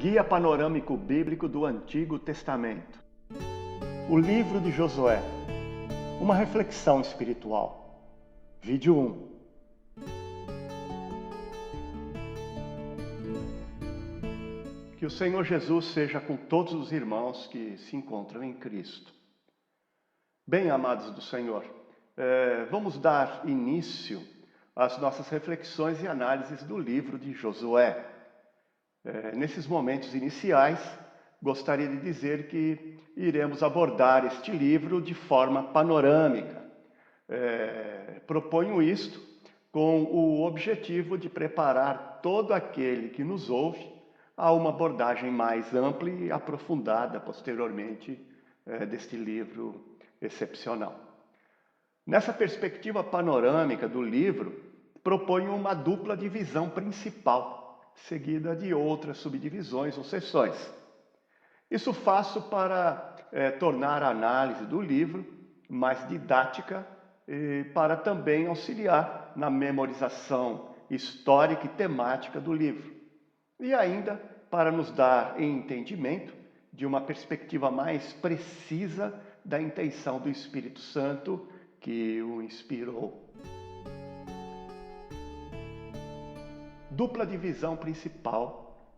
Guia Panorâmico Bíblico do Antigo Testamento. O livro de Josué. Uma reflexão espiritual. Vídeo 1. Que o Senhor Jesus seja com todos os irmãos que se encontram em Cristo. Bem, amados do Senhor, vamos dar início às nossas reflexões e análises do livro de Josué. Nesses momentos iniciais, gostaria de dizer que iremos abordar este livro de forma panorâmica. Proponho isto com o objetivo de preparar todo aquele que nos ouve a uma abordagem mais ampla e aprofundada posteriormente deste livro excepcional. Nessa perspectiva panorâmica do livro, proponho uma dupla divisão principal, seguida de outras subdivisões ou seções. Isso faço para tornar a análise do livro mais didática e para também auxiliar na memorização histórica e temática do livro. E ainda para nos dar entendimento de uma perspectiva mais precisa da intenção do Espírito Santo que o inspirou. Dupla divisão principal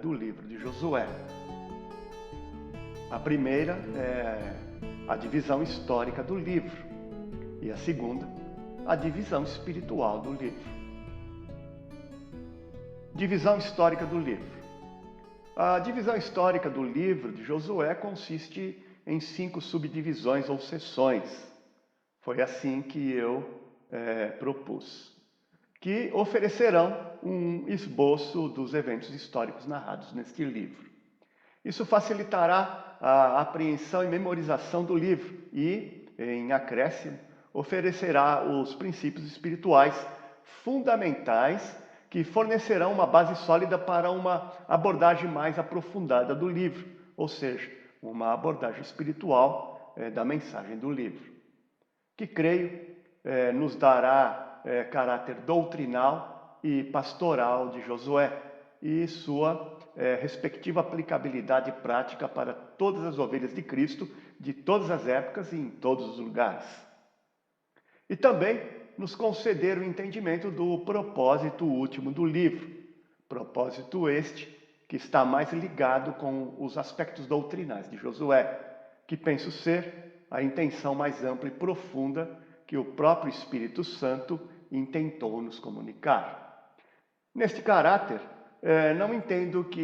do livro de Josué. A primeira é a divisão histórica do livro e a segunda, a divisão espiritual do livro. Divisão histórica do livro. A divisão histórica do livro de Josué consiste em 5 subdivisões ou seções. Foi assim que eu propus, que oferecerão um esboço dos eventos históricos narrados neste livro. Isso facilitará a apreensão e memorização do livro e, em acréscimo, oferecerá os princípios espirituais fundamentais que fornecerão uma base sólida para uma abordagem mais aprofundada do livro, ou seja, uma abordagem espiritual da mensagem do livro, que creio nos dará caráter doutrinal e pastoral de Josué e sua respectiva aplicabilidade prática para todas as ovelhas de Cristo, de todas as épocas e em todos os lugares. E também nos conceder o entendimento do propósito último do livro, propósito este que está mais ligado com os aspectos doutrinais de Josué, que penso ser a intenção mais ampla e profunda que o próprio Espírito Santo intentou nos comunicar. Neste caráter, não entendo que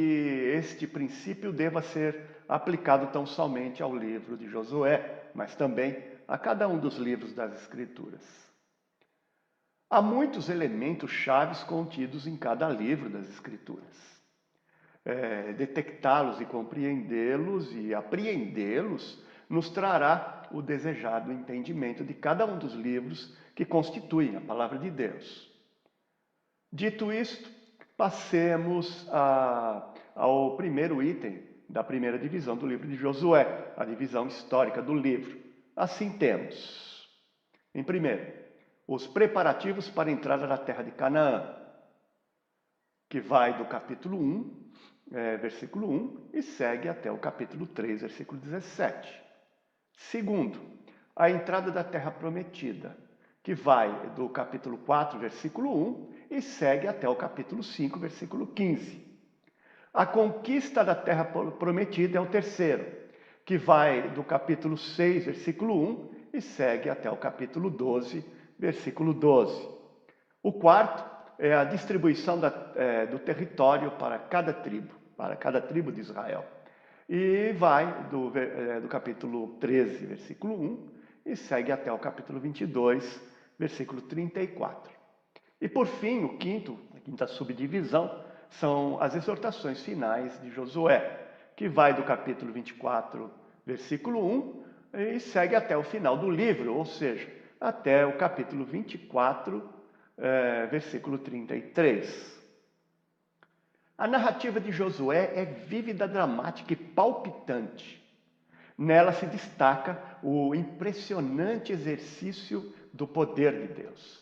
este princípio deva ser aplicado tão somente ao livro de Josué, mas também a cada um dos livros das Escrituras. Há muitos elementos chaves contidos em cada livro das Escrituras. Detectá-los e compreendê-los e apreendê-los nos trará o desejado entendimento de cada um dos livros que constituem a Palavra de Deus. Dito isto, passemos ao primeiro item da primeira divisão do livro de Josué, a divisão histórica do livro. Assim temos, em primeiro, os preparativos para a entrada na terra de Canaã, que vai do capítulo 1, versículo 1, e segue até o capítulo 3, versículo 17. Segundo, a entrada da terra prometida, que vai do capítulo 4, versículo 1, e segue até o capítulo 5, versículo 15. A conquista da terra prometida é o terceiro, que vai do capítulo 6, versículo 1, e segue até o capítulo 12, versículo 12. O quarto é a distribuição do território para cada tribo de Israel. E vai do capítulo 13, versículo 1, e segue até o capítulo 22, versículo 34. E por fim, a quinta subdivisão, são as exortações finais de Josué, que vai do capítulo 24, versículo 1, e segue até o final do livro, ou seja, até o capítulo 24, versículo 33. A narrativa de Josué é vívida, dramática e palpitante. Nela se destaca o impressionante exercício do poder de Deus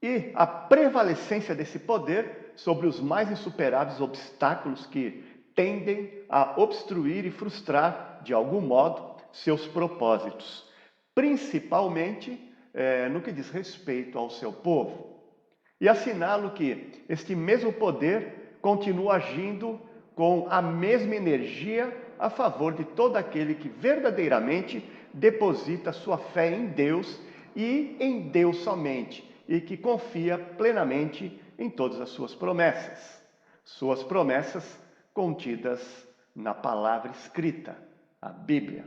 e a prevalecência desse poder sobre os mais insuperáveis obstáculos que tendem a obstruir e frustrar, de algum modo, seus propósitos, principalmente no que diz respeito ao seu povo. E assinalo que este mesmo poder continua agindo com a mesma energia a favor de todo aquele que verdadeiramente deposita sua fé em Deus e em Deus somente, e que confia plenamente em todas as suas promessas contidas na palavra escrita, a Bíblia.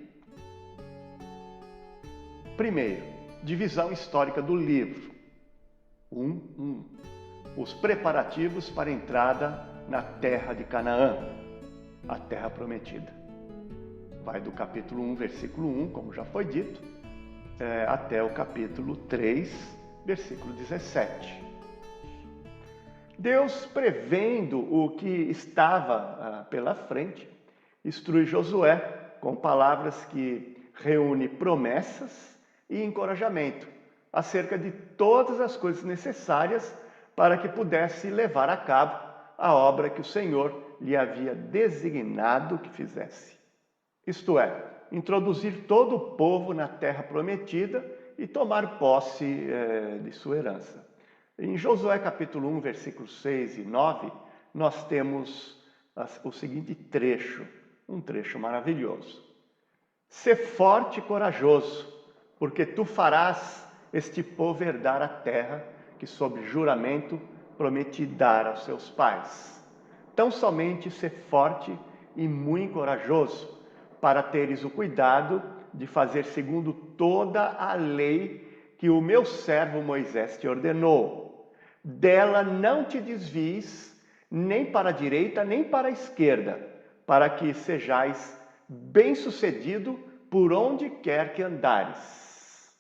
Primeiro, divisão histórica do livro. 1:1. Os preparativos para a entrada na terra de Canaã, a terra prometida. Vai do capítulo 1, versículo 1, como já foi dito, até o capítulo 3, versículo 17. Deus, prevendo o que estava pela frente, instrui Josué com palavras que reúne promessas e encorajamento acerca de todas as coisas necessárias para que pudesse levar a cabo a obra que o Senhor lhe havia designado que fizesse. Isto é, introduzir todo o povo na terra prometida e tomar posse de sua herança. Em Josué capítulo 1, versículos 6 e 9, nós temos o seguinte trecho, um trecho maravilhoso. Sê forte e corajoso, porque tu farás este povo herdar a terra que sob juramento prometi dar aos seus pais. Tão somente sê forte e muito corajoso, para teres o cuidado de fazer segundo toda a lei que o meu servo Moisés te ordenou. Dela não te desvies, nem para a direita, nem para a esquerda, para que sejais bem-sucedido por onde quer que andares.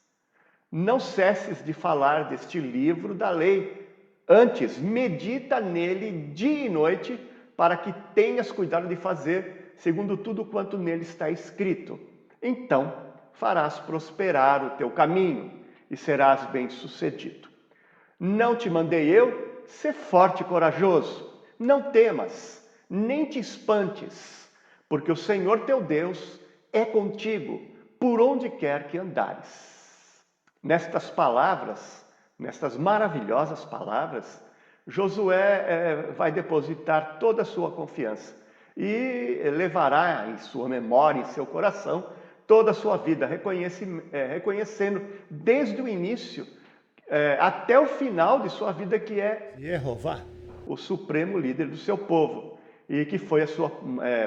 Não cesses de falar deste livro da lei, antes medita nele dia e noite, para que tenhas cuidado de fazer segundo tudo quanto nele está escrito. Então farás prosperar o teu caminho e serás bem-sucedido. Não te mandei eu? Sê forte e corajoso. Não temas, nem te espantes, porque o Senhor teu Deus é contigo, por onde quer que andares. Nestas palavras, nestas maravilhosas palavras, Josué vai depositar toda a sua confiança e levará em sua memória, em seu coração, toda a sua vida, reconhecendo desde o início até o final de sua vida que é Jeová, o supremo líder do seu povo, e que foi a sua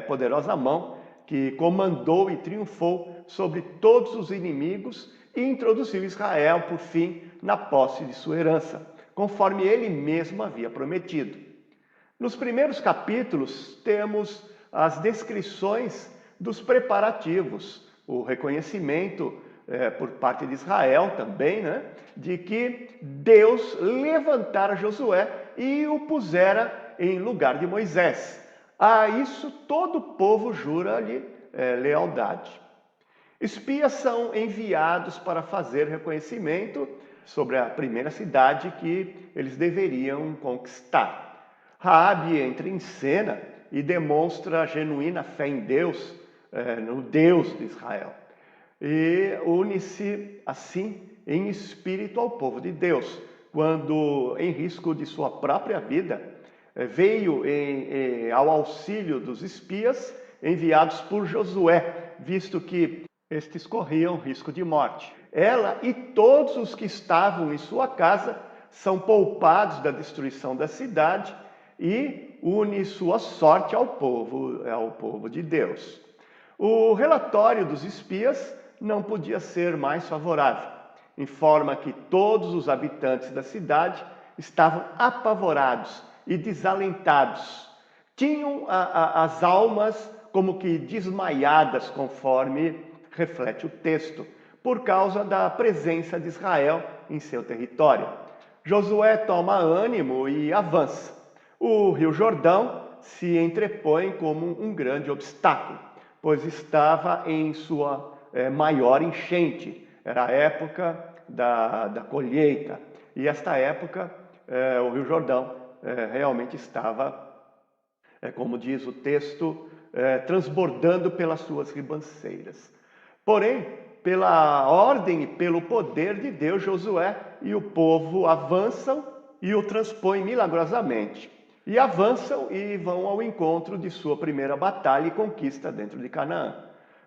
poderosa mão que comandou e triunfou sobre todos os inimigos e introduziu Israel, por fim, na posse de sua herança, conforme ele mesmo havia prometido. Nos primeiros capítulos, temos as descrições dos preparativos, o reconhecimento por parte de Israel também, de que Deus levantara Josué e o pusera em lugar de Moisés. A isso todo o povo jura-lhe lealdade. Espias são enviados para fazer reconhecimento sobre a primeira cidade que eles deveriam conquistar. Raabe entra em cena e demonstra genuína fé em Deus, no Deus de Israel. E une-se, assim, em espírito ao povo de Deus, quando, em risco de sua própria vida, veio ao auxílio dos espias enviados por Josué, visto que estes corriam risco de morte. Ela e todos os que estavam em sua casa são poupados da destruição da cidade e une sua sorte ao povo de Deus. O relatório dos espias não podia ser mais favorável. Informa que todos os habitantes da cidade estavam apavorados e desalentados. Tinham as almas como que desmaiadas, conforme reflete o texto, por causa da presença de Israel em seu território. Josué toma ânimo e avança. O rio Jordão se entrepõe como um grande obstáculo, pois estava em sua maior enchente. Era a época da colheita. E esta época, o rio Jordão realmente estava É como diz o texto, transbordando pelas suas ribanceiras. Porém, pela ordem e pelo poder de Deus, Josué e o povo avançam e o transpõem milagrosamente. E avançam e vão ao encontro de sua primeira batalha e conquista dentro de Canaã.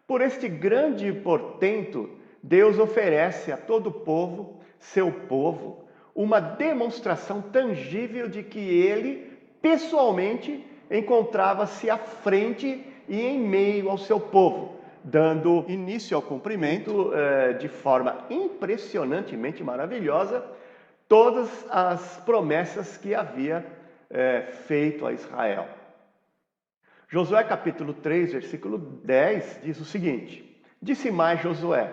Por este grande portento, Deus oferece a todo o povo, seu povo, uma demonstração tangível de que ele, pessoalmente, encontrava-se à frente e em meio ao seu povo, dando início ao cumprimento de forma impressionantemente maravilhosa todas as promessas que havia feito a Israel. Josué capítulo 3, versículo 10 diz o seguinte: Disse mais Josué: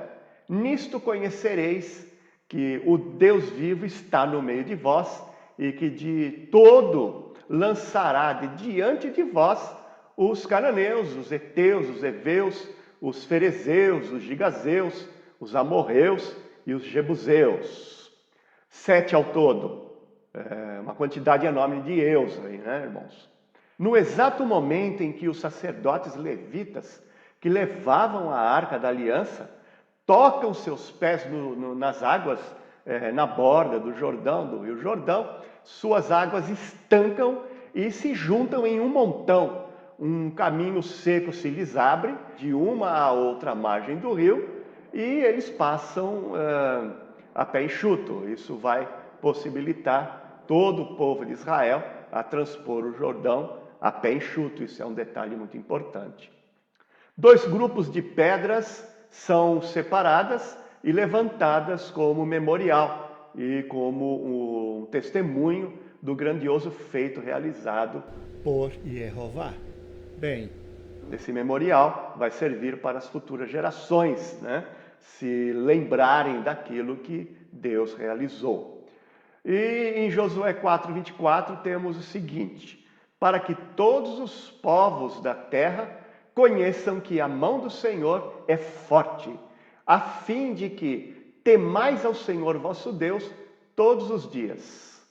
Nisto conhecereis que o Deus vivo está no meio de vós e que de todo lançará de diante de vós os cananeus, os heteus, os heveus, os ferezeus, os gigazeus, os amorreus e os jebuseus. 7 ao todo. Uma quantidade enorme de eus aí, né, irmãos? No exato momento em que os sacerdotes levitas, que levavam a arca da aliança, tocam seus pés nas águas, na borda do Jordão, do rio Jordão, suas águas estancam e se juntam em um montão. Um caminho seco se lhes abre de uma a outra margem do rio e eles passam a pé enxuto. Isso vai possibilitar todo o povo de Israel a transpor o Jordão a pé enxuto. Isso é um detalhe muito importante. 2 grupos de pedras são separadas e levantadas como memorial e como um testemunho do grandioso feito realizado por Jeová. Bem, esse memorial vai servir para as futuras gerações, né, se lembrarem daquilo que Deus realizou. E em Josué 4:24 temos o seguinte: para que todos os povos da terra conheçam que a mão do Senhor é forte, a fim de que temais ao Senhor vosso Deus todos os dias.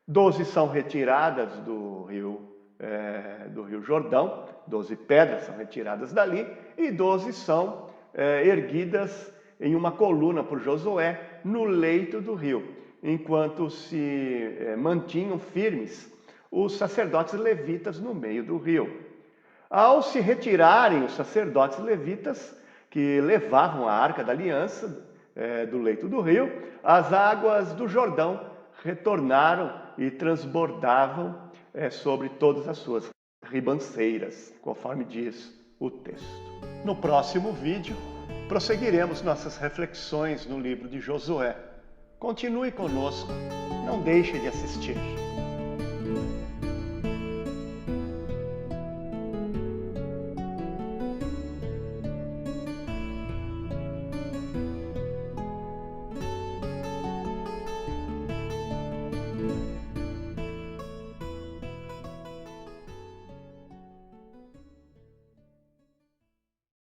12 são retiradas do rio Jordão, 12 pedras são retiradas dali, e 12 são erguidas em uma coluna por Josué no leito do rio, enquanto se mantinham firmes os sacerdotes levitas no meio do rio. Ao se retirarem os sacerdotes levitas, que levavam a arca da aliança do leito do rio, as águas do Jordão retornaram e transbordavam sobre todas as suas ribanceiras, conforme diz o texto. No próximo vídeo, prosseguiremos nossas reflexões no livro de Josué. Continue conosco, não deixe de assistir.